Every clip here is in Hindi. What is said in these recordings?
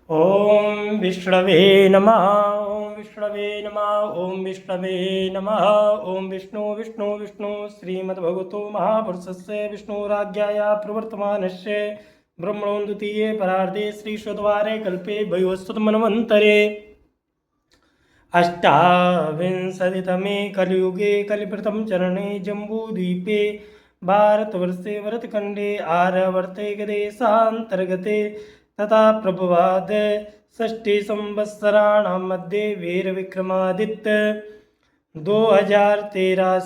ओम विष्णवे नमः। ओम विष्णवे नमः। ओम विष्णवे नमः। ओम विष्णु विष्णु विष्णु श्रीमद्भगवतो महापुरुषस्य विष्णुराज्ञया प्रवर्तमानस्य ब्रह्मणो द्वितीये परार्धे श्रीशुद्वारे कल्पे वयोस्तुतमन्वन्तरे अष्टाविंशतितमे कलियुगे कलिप्रथम चरणे जम्बूद्वीपे भारतवर्षे भरतखण्डे आर्यावर्ते गदेशान्तर्गते तथा प्रभवाद षष्ठी संवत्सराणां मध्ये वीरविक्रमादित्य 2013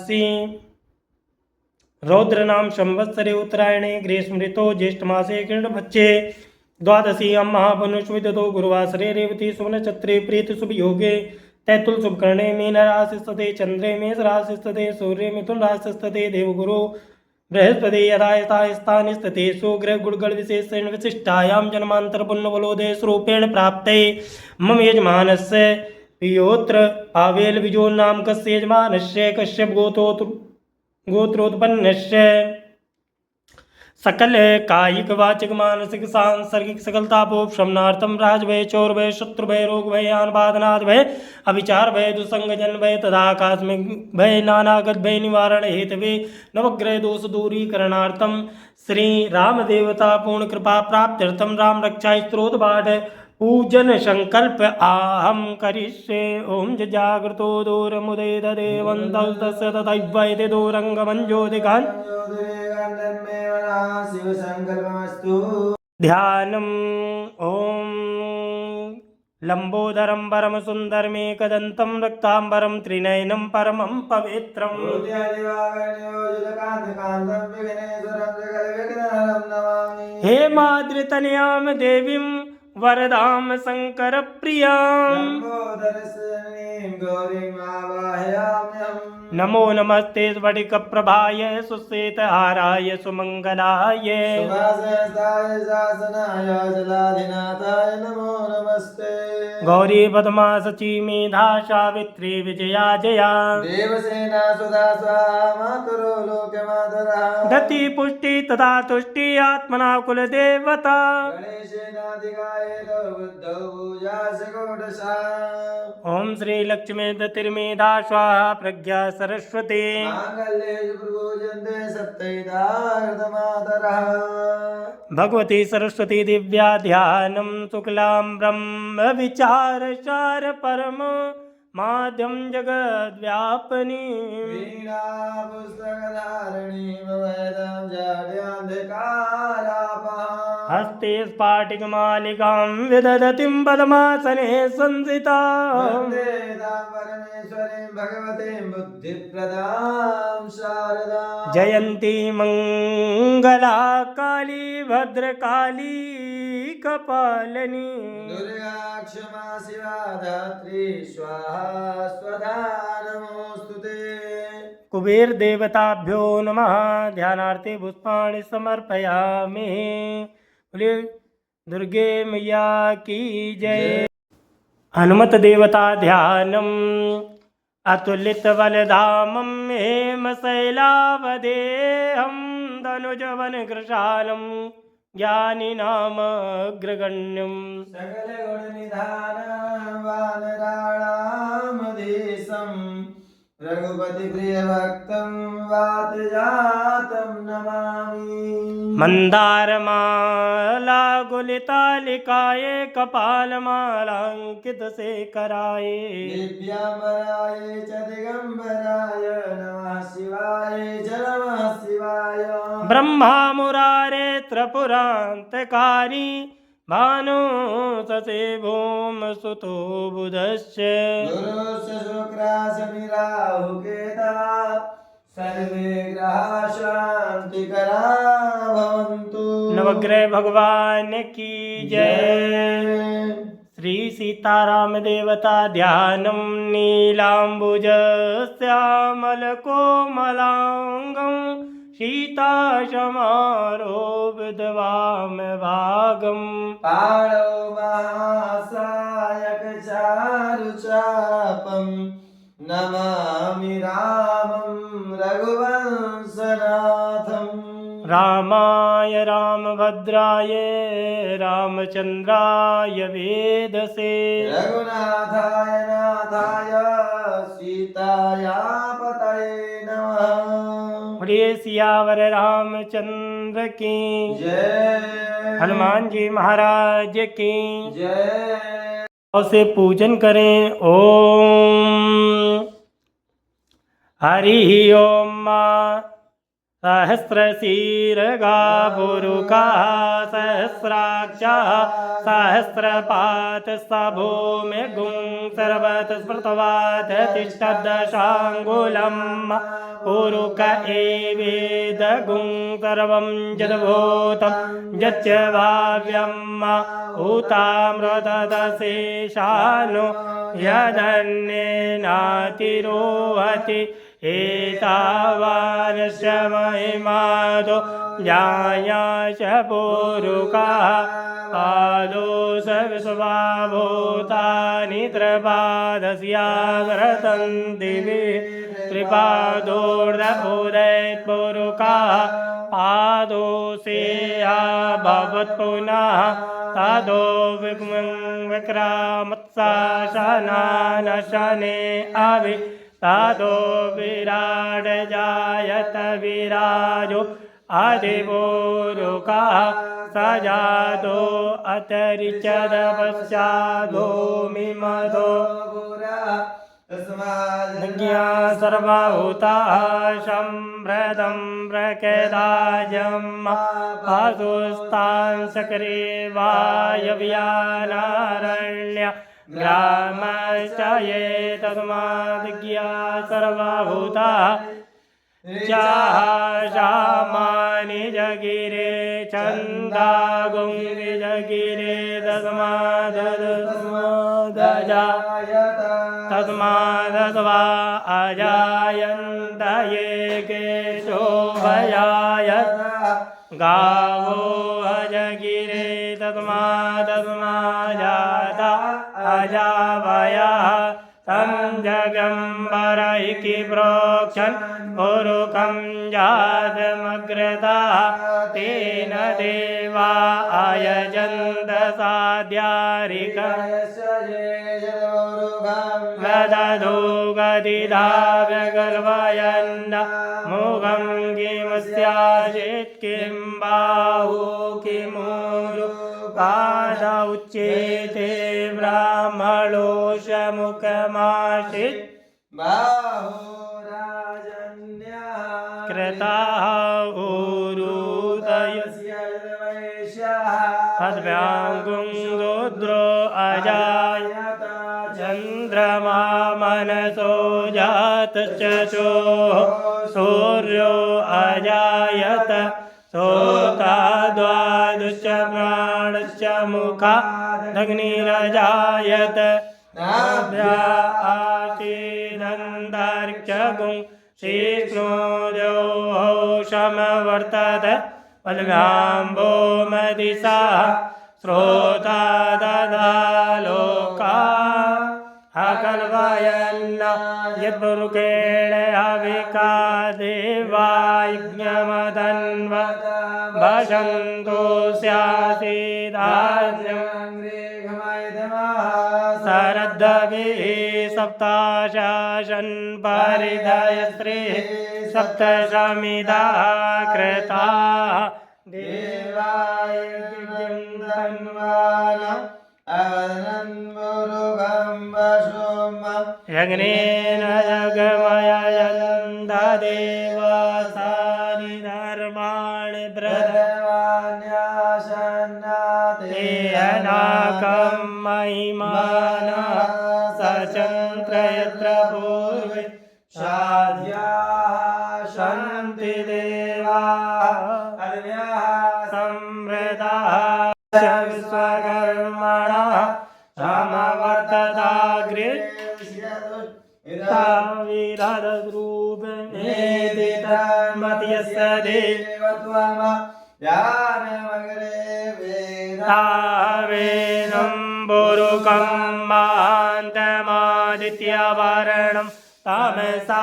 रौद्रनाम संवत्सरे उत्तरायणे ग्रीष्मऋतौ ज्येष्ठमासे कृष्णपक्षे द्वादशीयां महावनुष्विदतो गुरुवासरे रेवती सुवर्णचत्रे प्रीति शुभ योगे तैतुल शुभकर्णे मीन राशि स्थिते चंद्रे मेष राशि स्थिते सूर्य मिथुन राशि स्थिते देवगुरु बृहस्पति यथायथास्थाने स्थितेषु ग्रहगुणगण विशेषेण विशिष्टायां जन्मांतर पुण्यबलोदय स्वरूपेण प्राप्ते मम यजमानस्य पियोत्र पावेल विजो नामकस्य यजमानस्य कश्यप गोत्रोत्पन्नस्य सकल कायिक वाचिक मानसिक सांसर्गिक सकल तापोपशमनार्थम राजभय चौरभय शत्रुभय रोग भय आन बाधनाद भय अभिचार भय दुसंग जन भय तथा आकस्मिक भय नानागत भय निवारण हेतवे नवग्रह दोष दूरीकरणार्थम श्री राम देवता पूर्ण कृपा प्राप्त्यर्थम राम रक्षा स्त्रोत पाठ पूजन संकल्प आहम करिष्ये। ओम जागृतो दूरमुदय देवंतौ तस्य तथैवैते दूरंगमंजोदिकान् ध्यानम्। ओम लंबोदरम परम सुंदरमेकदंतं रक्तांबरं त्रिनयनं परमं पवित्रम् हे माद्रितनयां देवीं वरदां शंकर प्रियां नमो नमस्ते स्फटिक प्रभाय सुश्वेत हाराय सुमंगलाय नमो नमस्ते गौरी पद्मा सची मेधा सावित्री विजया जया देवसेना सुधा स्वाहा मातरो लोकमातरः धति पुष्टि तथा तुष्टि आत्मना कुल देवता ओम श्री लक्ष्मी दतिर्मेधा स्वाहा प्रज्ञा सरस्वती भगवती सरस्वती दिव्या ध्यानम शुक्लां ब्रह्म विचार सार परम माध्यम जगद व्यापनी वीणा पुस्तकधारिणी हस्ते स्फाटिकमालिकां विदधतीं पद्मासने संस्थिता भगवते बुद्धिप्रदां शारदा जयन्ती मंगला काली भद्रकाली कपालिनी दुर्गा क्षमा शिवा धात्री स्वाहा स्वधा नमोस्तुते। कुबेर देवताभ्यो नमः। ध्यानार्थे पुष्पाणि समर्पयामि। बोलिए दुर्गे मैया की जय। हनुमत देवता ध्यानम अतुलित बलधामं हेमशैलावदेहं धनुजवन कृशालं ज्ञानिनामग्रगण्यं सकलगुणनिधानं वानराणामधीशं रघुपति प्रियभक्तं वातजातं नमामि। मंदारमाला गुलितालिकाय कपालमालांकित शेखराय दिव्यांबराय च दिगंबराय नमः शिवाय च नमः शिवाय। ब्रह्मा मुरारे त्रिपुरान्तकारी भानु ससे भूम सुतो बुधस्य गुरुस्य शुक्रास्य राहु केतवा सर्वे ग्रहा शांतिकरा भवन्तु। नवग्रह भगवान की जय। श्री सीताराम देवता ध्यानम नीलांबुज श्यामल कोमलांगं सीता समारो विधवाम भागम पाणौ महासायक चारुचापम नमामि रामं रघुवंशनाथं। रामाय रामभद्राय रामचंद्राय वेदसे रघुनाथाय नाथाय सीताया पतये नमः। बोलिए सियावर रामचंद्र की जय। हनुमान जी महाराज की जय। से पूजन करें। ओम हरि ओम सहस्रशीर्षा पुरुषा सहस्राक्षा सहस्रपात भूमि गुं सर्वत स्मृतवात तिष्ठदशाङ्गुलं पुरुष एवेदगुं सर्वं यद्भूतं यच्च भाव्यं भूतामृतदशेषानो यदन्येनातिरोहति एतावानस्य महिमादो ज्ञायाच पुरुषः पादो स विश्वभूतानि त्रिपादस्यावृतन्ति त्रिपादोर्धपुरैत्पुरुषः पादो सेया भवत्पुनः तदो विक्रामत्सा शनानशने अभि तदो विराड जायत विराजो अधिपुरुषः स जातो अतरिचद पश्चादो मिमदो ज्ञा सर्वभूताः सम्भृतं प्रकेदायं पासुस्तान् सक्रे वायव्यानारण्य ग्रामश्च ये तस्माद्ज्ञा सर्वभूताः चाशामानि जगिरे छन्दागुं जगिरे तस्मादस्वा अजायन्त ये केशोभयायत गावो अजगिरे तस्मादस्मा जाता अजावयः तं जगम्बरैकि प्रोक्षन् पुरुषं जातमग्रता तेन देवा अयजन्त साध्यारिकं वदधो गदिधाव्यगल्वयन् मुखं किमस्याचेत् किं बाहु किमूरु पाद उच्येते ब्राह्मणोषमुखमाशित् बाहुराजन्यः कृताः ऊरुदयस्य तद्व्याङ्गुं रुद्रो अजायत चन्द्रमा मनसो जातश्चक्षुः सूर्यो अजायत सोता द्वादश प्राणश्च मुखादग्निरजायत नाभ्या आशीदन्तरिक्षगुं शीक्ष्णोद्योः समवर्तत पल्व्याम्बो मदिशा श्रोता ददा लोका अकल्पयन्न यद्पुरुषेण हविका देवा यज्ञमदन्व भजन्तो शरद्भिः सप्ताशासन् परिधयस्त्रे सप्तशमिदा कृताः देवाय यज्ञेन जगमयन्त देवासानि धर्माणि ब्रह्मण्यासन्नाते अनाकं महिमानः सचन्त्र यत्र पूर्वे साध्याः सन्ति देवाः संवृताः विश्वकर्मणः समवर्तताग्रे विराधरूपमेदितमत्यस्य देवत्वमेनं पुरुषं महान्तमादित्यवर्णं तमसा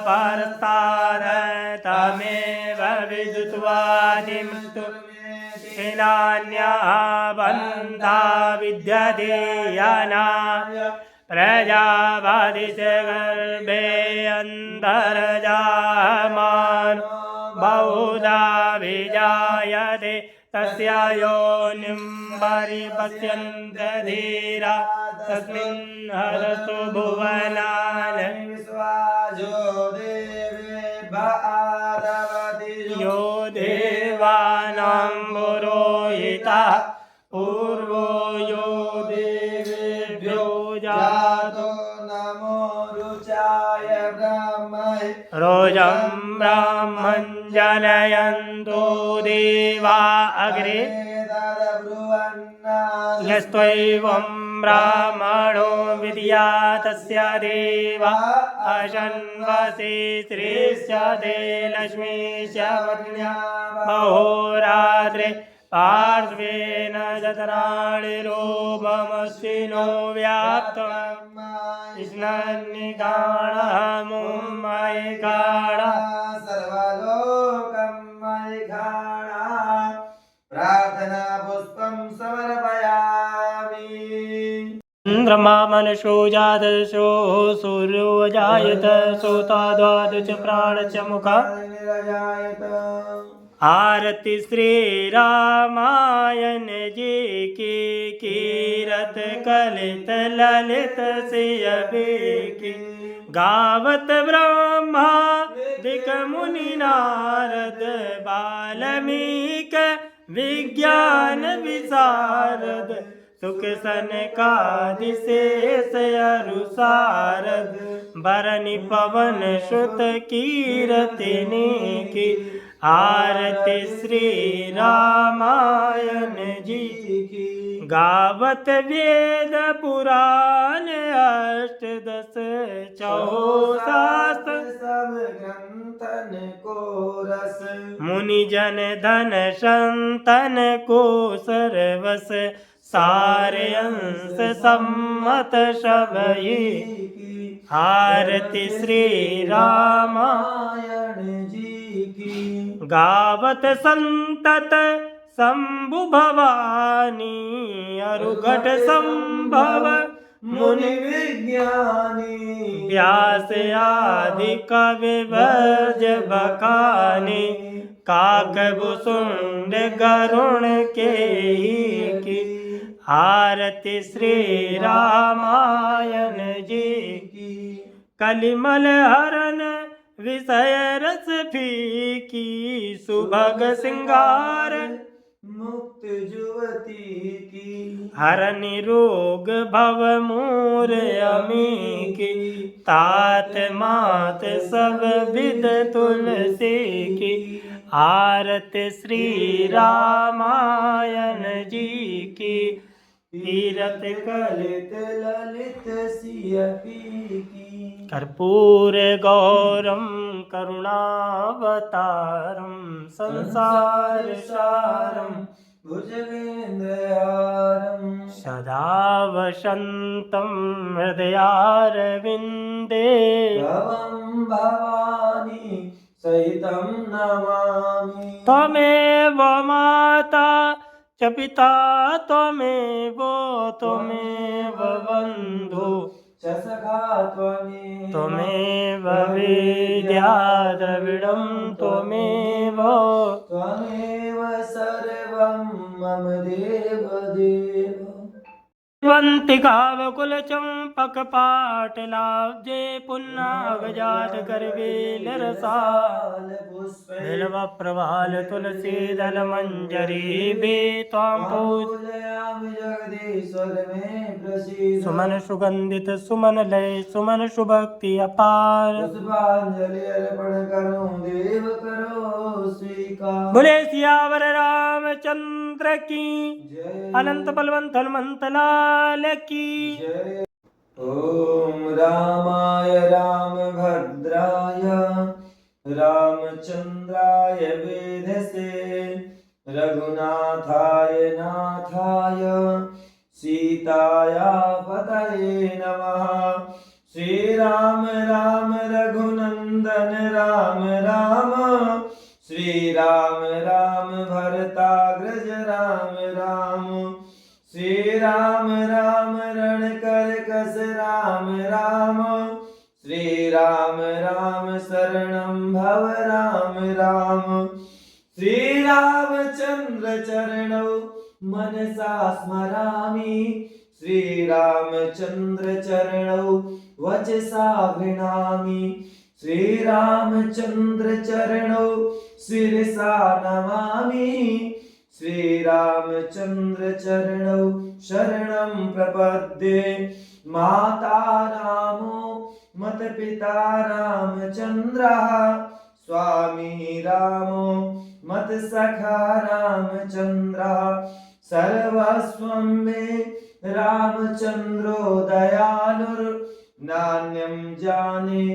परस्ताद तमेव विदुत्वा नान्यः बन्धा विद्यते यनाय प्रजापतिस्य गर्भे अन्तर्जायमानो बहुधा विजायते तस्य योनिं परिपश्यन्ते धीरा तस्मिन् हरतु भुवनानि विश्वाजो देवेभ्यः आरवति यो देवानां पुरोहितः पूर्वो यो देवेभ्यो जातो नमो रुचाय ब्रह्मणे रोजं ब्राह्मं जनयन्तो देवा अग्रे यस्त्वैवं ब्राह्मणो विद्या तस्य देवा अशन्वसि श्रीष्यते लक्ष्मीश्च वन्या महोरात्रे पार्श्वेन जतराणि रूपमश्विनो व्याप्तं कृष्णन्निकाणः मुम्मयिकाणः सर्वलोकं मयिकाणः प्रार्थना पुष्पं समर्पयामि चन्द्रमा मनसो जातसो सूर्यो जायत सोता द्वादश प्राणच मुखा आरती श्री रामायण जी की कीरत कलित ललित सियबे की गावत ब्रह्मा दिक मुनि नारद बाल्मीक विज्ञान विशारद सुख सनकादिशेष अरुसारद बरनि पवन सुत कीरतिनी की आरती श्री रामायण जी की गावत वेद पुराण अष्टदश चौसात सब ग्रंथन को रस मुनि जन धन संतन को सर्वस सारे अंश सम्मत सबई आरती श्री रामायण जी की गावत संतत शंभु भवानी अरुघट संभव मुनि विज्ञानी व्यास आदि कवि वर्ज बकानी काकभुसुंड गरुण के की आरती श्री रामायण जी की कलिमल हरन विषय रस फीकी सुभग सिंगार मुक्त जुवती की हरनि रोग भव मूर अमी की तात मात सब विद तुलसी की आरती श्री रामायण जी की तीरथ कलित ललित सियपी की कर्पूर गौरम करुणावतारम संसार सारम भुजगेन्द्रहारं सदा वसन्तं हृदयारविन्दे भवं भवानी सहितं नमामि त्वमेव माता च पिता त्वमेव बन्धु च सखा त्वमेव विद्या द्रविडं त्वमेव सर्वं मम देव देव वंतिकावकुल चंपक पाटलाब्जे पुन्नागजात करवेल रसाल बिल्व प्रवाल तुलसी दल मंजरी बे त्वां पूजयामि जगदीश्वर में प्रसीद सुमन सुगंधित सुमन लय सुमन सुभक्ति अपार पुष्पांजलि अर्पण करो देव करो स्वीकार बोले सियावर रामचंद्र की जय अनंत बलवंत हनुमंत लाल की जय ओम रामाय रामभद्राय रामचंद्राय वेधसे रघुनाथाय नाथाय सीताया पतये नमः श्री राम राम रघुनंदन राम राम श्री राम राम भरताग्रज राम राम राम रण कर कस राम राम श्री राम राम शरणं भव राम राम श्री रामचंद्र चरणौ मनसा स्मरामि श्री रामचंद्र चरणौ वचसा गृह्णामि श्री रामचंद्र चरणौ शिरसा नमामि श्री रामचंद्र चरणौ शरणं प्रपद्ये माता रामो मत्पिता रामचन्द्रः स्वामी रामो मत्सखा रामचन्द्रः सर्वस्वं मे रामचन्द्रो दयालुर्नान्यं जाने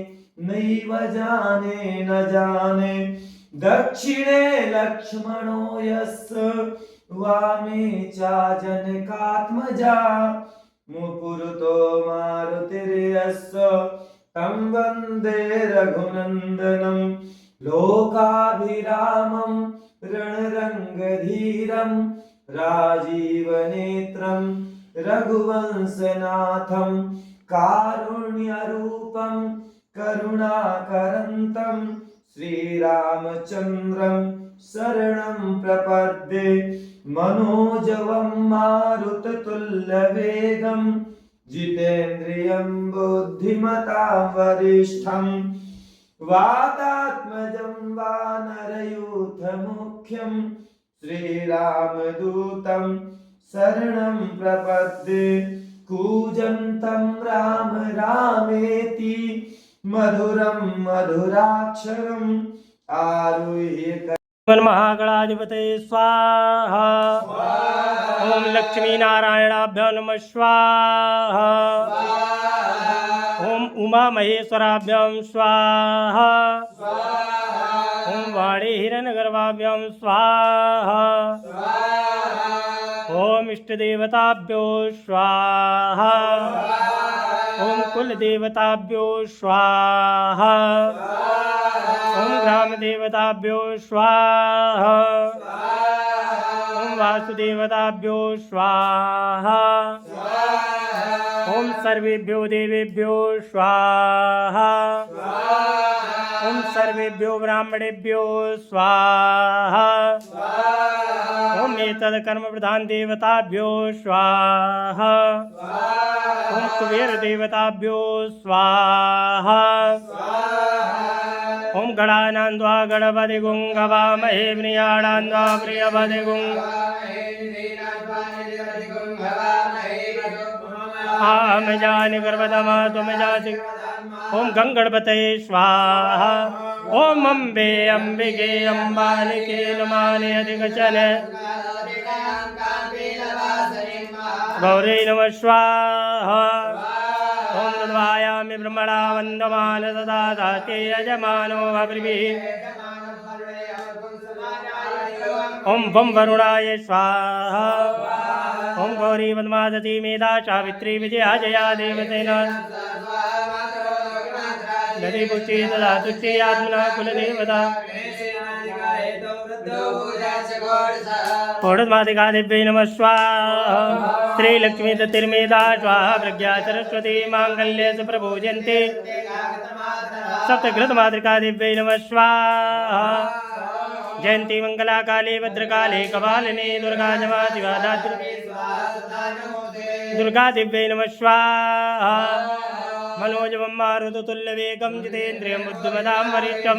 नैव जाने न जाने दक्षिणे लक्ष्मणो यस्य वामे च जनकात्मजा मुपुरतो मारुतिर्यस्य तं वन्दे रघुनन्दनं लोकाभिरामं रणरङ्गधीरं राजीवनेत्रं रघुवंशनाथं कारुण्यरूपं करुणाकरन्तं श्रीरामचन्द्रं शरणं प्रपद्ये मनोजवं मारुततुल्यवेगं जितेन्द्रियं बुद्धिमतां वरिष्ठं वातात्मजं वानरयूथमुख्यं श्रीरामदूतं शरणं प्रपद्ये कूजन्तं राम रामेति मधुरं मधुराक्षरम् आरुह्य महागणाधिपते स्वाहा। ओम लक्ष्मी नारायणाभ्यो नमः स्वाहा। ओम उमा महेश्वराभ्यां स्वाहा। ओम वाणी हिरण्यगर्भाभ्यां स्वाहा। ओम इष्ट देवताभ्यो स्वाहा। ओम कुल देवताभ्यो स्वाहा। ओम ग्राम देवताभ्यो स्वाहा। ओम वासुदेवताभ्यो स्वाहा। ओम सर्वेभ्यो देवेभ्यो स्वाहा। ओम सर्वेभ्यो ब्राह्मणेभ्यो स्वाहा। ओम एतद् कर्म प्रधान देवताभ्यो स्वाहा। ओम कुबेर देवताभ्यो स्वाहा। ओम गणानान्द्वा गणपति गुंगवामहे प्रियाणान्द्वा प्रियपति गुंग आम जानि गर्भतमा तुम जाति। ओम गंगणपतये स्वाहा। ओम अम्बे अंबिके अम्बालिके नमानि अधिगचन गौरी नमः स्वाहा। ओम तद्वायामि ब्रह्मणा वन्दमान सदा दाते यजमानो भद्रभिः। ओम वं वरुणाय स्वाहा। ओम गौरी वदमादति मेधा सावित्री विजया जया देवतेना नदी पुत्री तदा तुष्टि आत्मना कुलदेवता षोडशमादिका दिव्यै नमः स्वाहा। श्रीलक्ष्मी दत्तिर्मेधा स्वाहा। प्रज्ञा सरस्वती माङ्गल्ये सुप्रपूज्यन्ते सप्तघृतमातृका दिव्यै नमः स्वाहा। जयन्ती मंगला काले भद्रकाले कपालिनी दुर्गा जमा शिवाधात्री दुर्गा दिव्यै नमः स्वाहा। मनोजवं मारुततुल्यवेगं जितेन्द्रियं बुद्धिमतां वरिष्ठं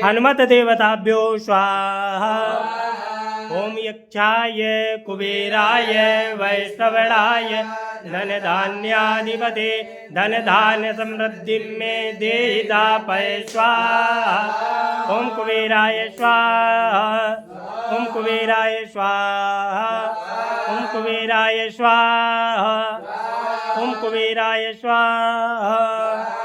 हनुमत देवताभ्यो स्वाहा। ओम यक्षाय कुबेराय वैष्णवणाय धन धान्याधिपते धन धान्य समृद्धि में देहि दापय स्वाहा। ओम कुबेराय स्वाहा। ओम कुबेराय स्वाहा। ओम कुबेराय स्वाहा। ओम कुबेराय स्वाहा।